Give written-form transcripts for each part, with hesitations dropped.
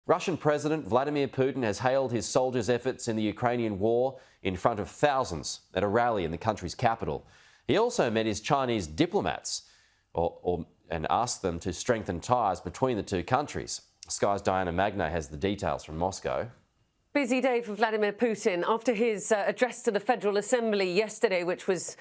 Russian President Vladimir Putin has hailed his soldiers' efforts in the Ukrainian war in front of thousands at a rally in the country's capital. He also met his Chinese diplomats and asked them to strengthen ties between the two countries. Sky's Diana Magno has the details from Moscow. Busy day for Vladimir Putin after his address to the Federal Assembly yesterday, which was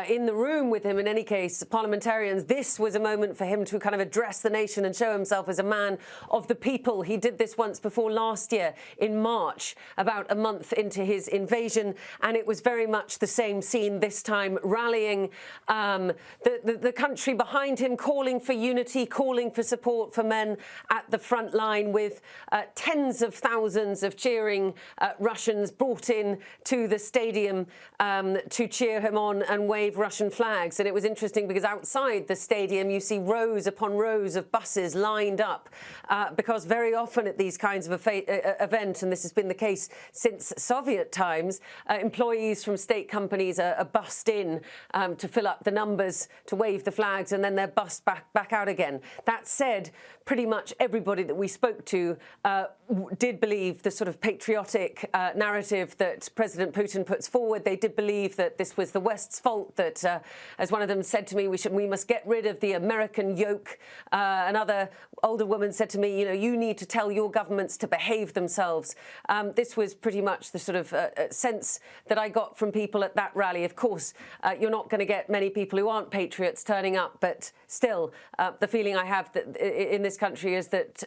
in the room with him, in any case, parliamentarians. This was a moment for him to kind of address the nation and show himself as a man of the people. He did this once before last year in March, about a month into his invasion, and it was very much the same scene this time, rallying the country behind him, calling for unity, calling for support for men at the front line, with tens of thousands of cheering Russians brought in to the stadium to cheer him on and wave Russian flags. And it was interesting because outside the stadium you see rows upon rows of buses lined up because very often at these kinds of events, and this has been the case since Soviet times, employees from state companies are bussed in to fill up the numbers, to wave the flags, and then they're bussed back out again. That said, pretty much everybody that we spoke to did believe the sort of patriotic narrative that President Putin puts forward. They did believe that this was the West's fault, that, as one of them said to me, we must get rid of the American yoke. Another older woman said to me, you need to tell your governments to behave themselves. This was pretty much the sort of sense that I got from people at that rally. Of course, you're not going to get many people who aren't patriots turning up, but still, the feeling I have that in this country is that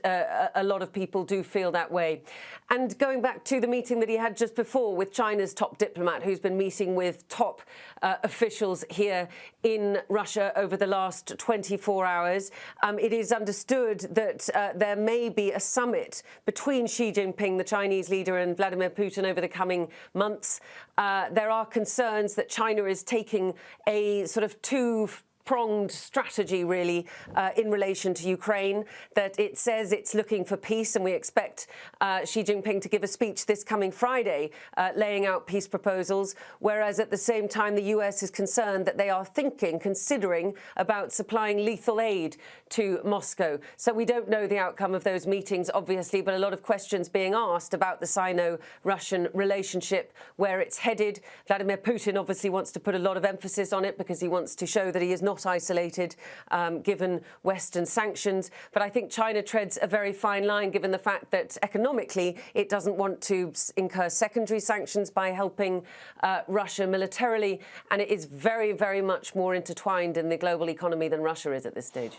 a lot of people do feel that way. And going back to the meeting that he had just before with China's top diplomat, who's been meeting with top officials here in Russia over the last 24 hours, it is understood that there may be a summit between Xi Jinping, the Chinese leader, and Vladimir Putin over the coming months. There are concerns that China is taking a sort of two-pronged strategy, really, in relation to Ukraine, that it says it's looking for peace, and we expect Xi Jinping to give a speech this coming Friday laying out peace proposals, whereas at the same time the US is concerned that they are considering about supplying lethal aid to Moscow. So we don't know the outcome of those meetings, obviously, but a lot of questions being asked about the Sino-Russian relationship, where it's headed. Vladimir Putin obviously wants to put a lot of emphasis on it because he wants to show that he is not isolated, given Western sanctions. But I think China treads a very fine line, given the fact that economically it doesn't want to incur secondary sanctions by helping Russia militarily, and it is very, very much more intertwined in the global economy than Russia is at this stage.